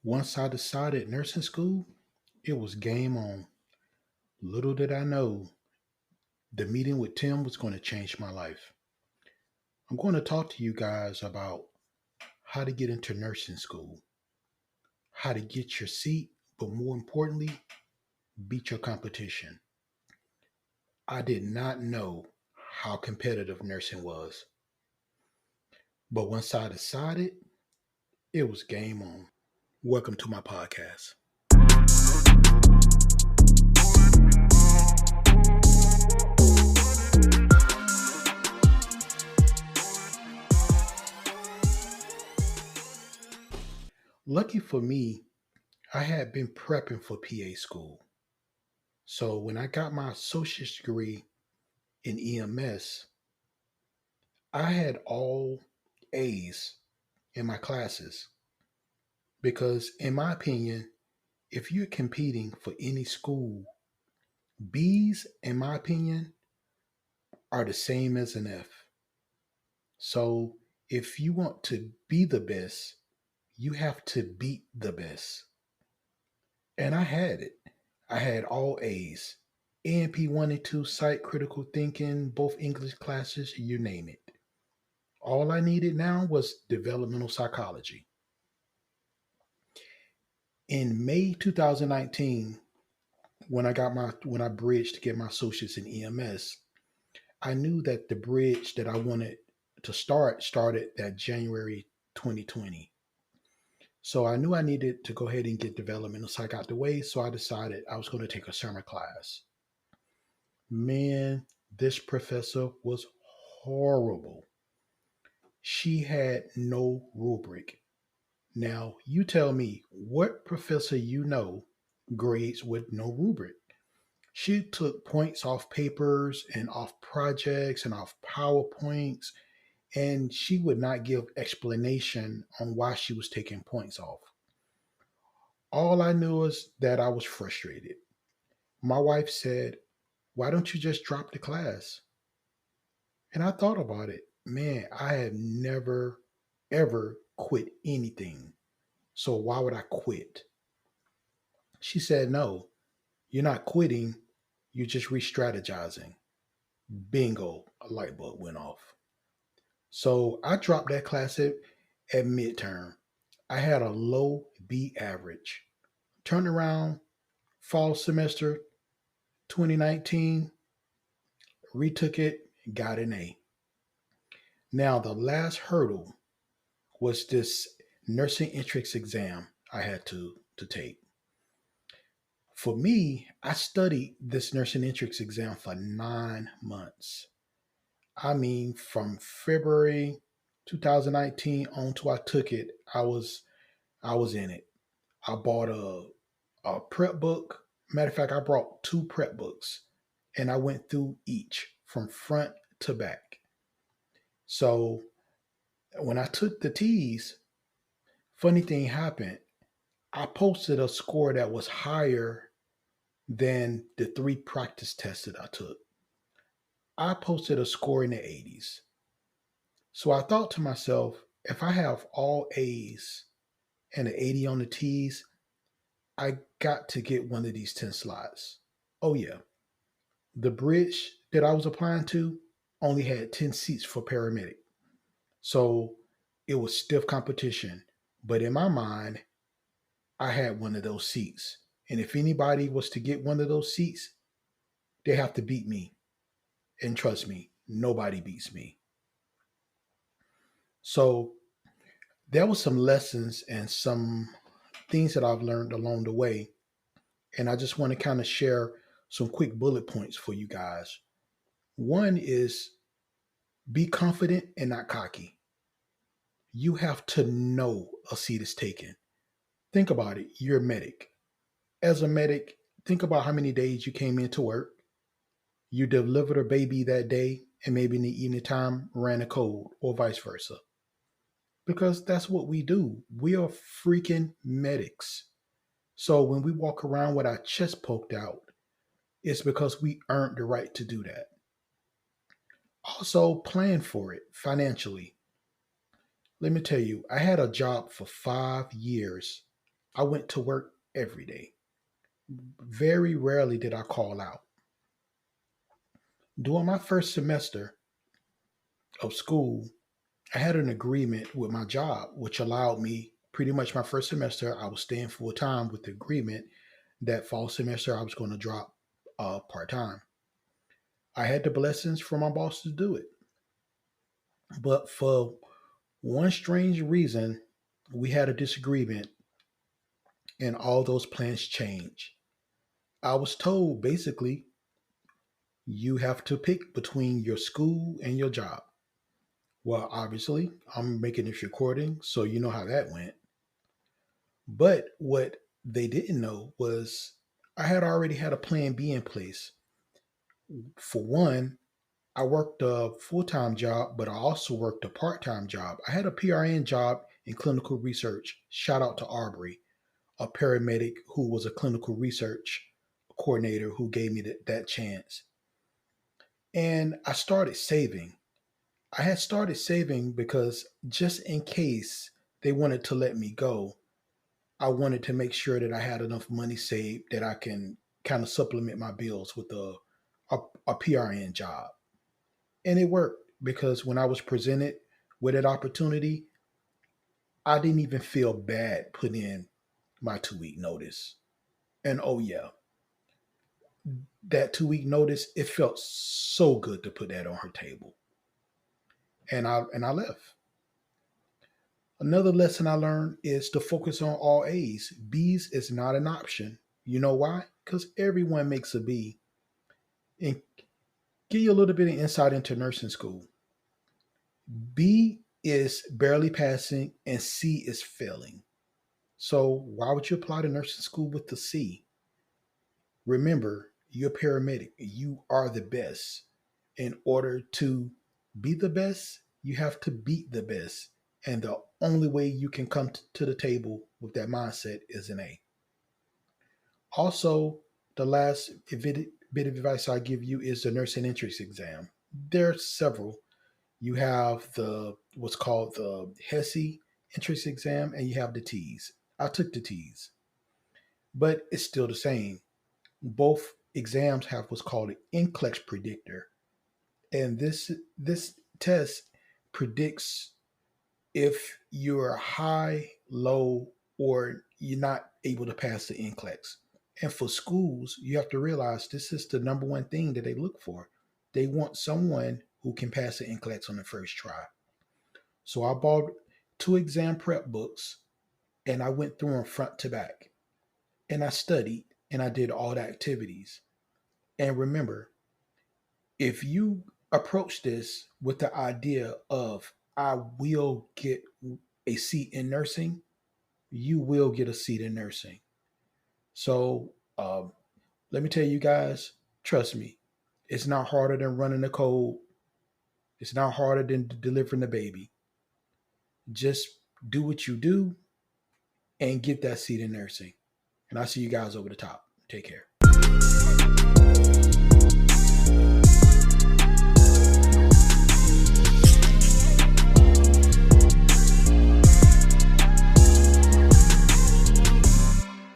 Once I decided nursing school, it was game on. Little did I know the meeting with Tim was going to change my life. I'm going to talk to you guys about how to get into nursing school, how to get your seat, but more importantly, beat your competition. I did not know how competitive nursing was, but once I decided, it was game on. Welcome to my podcast. Lucky for me, I had been prepping for PA school. So when I got my associate's degree in EMS, I had all A's in my classes because, in my opinion, if you're competing for any school, B's, in my opinion, are the same as an F. So if you want to be the best, you have to beat the best. And I had it. I had all A's. AMP 1 and 2, Psych, Critical Thinking, both English classes, you name it. All I needed now was developmental psychology. In May 2019, when I bridged to get my associates in EMS, I knew that the bridge that I wanted to started that January 2020. So I knew I needed to go ahead and get developmental psych out the way. So I decided I was going to take a summer class. Man, this professor was horrible. She had no rubric. Now, you tell me what professor you know grades with no rubric. She took points off papers and off projects and off PowerPoints, and she would not give explanation on why she was taking points off. All I knew is that I was frustrated. My wife said, "Why don't you just drop the class?" And I thought about it. Man, I have never, ever quit anything. So why would I quit? She said, "No, you're not quitting. You're just re strategizing." Bingo, a light bulb went off. So I dropped that class at midterm. I had a low B average. Turned around fall semester 2019, retook it, got an A. Now, the last hurdle was this nursing entrance exam I had to take. For me, I studied this nursing entrance exam for 9 months. I mean, from February 2019 on till I took it, I was in it. I bought a prep book. Matter of fact, I brought two prep books and I went through each from front to back. So when I took the T's, funny thing happened. I posted a score that was higher than the three practice tests that I took. I posted a score in the 80s. So I thought to myself, if I have all A's and an 80 on the T's, I got to get one of these 10 slots. Oh, yeah. The bridge that I was applying to only had 10 seats for paramedic. So it was stiff competition. But in my mind, I had one of those seats. And if anybody was to get one of those seats, they have to beat me. And trust me, nobody beats me. So there was some lessons and some things that I've learned along the way. And I just want to kind of share some quick bullet points for you guys. One is be confident and not cocky. You have to know a seat is taken. Think about it. You're a medic. As a medic, think about how many days you came into work. You delivered a baby that day, and maybe in the evening time ran a cold, or vice versa. Because that's what we do. We are freaking medics. So when we walk around with our chest poked out, it's because we earned the right to do that. Also, plan for it financially. Let me tell you, I had a job for 5 years. I went to work every day. Very rarely did I call out. During my first semester of school, I had an agreement with my job, which allowed me pretty much my first semester, I was staying full time with the agreement that fall semester I was going to drop part time. I had the blessings from my boss to do it. But for one strange reason, we had a disagreement and all those plans changed. I was told basically you have to pick between your school and your job. Well, obviously, I'm making this recording, so you know how that went. But what they didn't know was I had already had a plan B in place. For one, I worked a full time job, but I also worked a part time job. I had a PRN job in clinical research. Shout out to Aubrey, a paramedic who was a clinical research coordinator who gave me that chance. And I started saving. I had started saving because just in case they wanted to let me go, I wanted to make sure that I had enough money saved that I can kind of supplement my bills with a PRN job. And it worked because when I was presented with that opportunity, I didn't even feel bad putting in my 2 week notice. And oh yeah, that 2 week notice, it felt so good to put that on her table. And I left. Another lesson I learned is to focus on all A's. B's is not an option. You know why? Because everyone makes a B. And give you a little bit of insight into nursing school. B is barely passing and C is failing. So why would you apply to nursing school with the C? Remember, you're a paramedic. You are the best. In order to be the best, you have to beat the best. And the only way you can come to the table with that mindset is an A. Also, the last bit of advice I give you is the nursing entrance exam. There are several. You have the what's called the HESI entrance exam, and you have the T's. I took the T's, but it's still the same. Both exams have what's called an NCLEX predictor, and this test predicts if you're high, low, or you're not able to pass the NCLEX. And for schools, you have to realize this is the number one thing that they look for. They want someone who can pass the NCLEX on the first try. So I bought 2 exam prep books and I went through them front to back. And I studied and I did all the activities. And remember, if you approach this with the idea of I will get a seat in nursing, you will get a seat in nursing. So let me tell you guys, trust me, it's not harder than running the code. It's not harder than delivering the baby. Just do what you do and get that seat in nursing. And I'll see you guys over the top. Take care.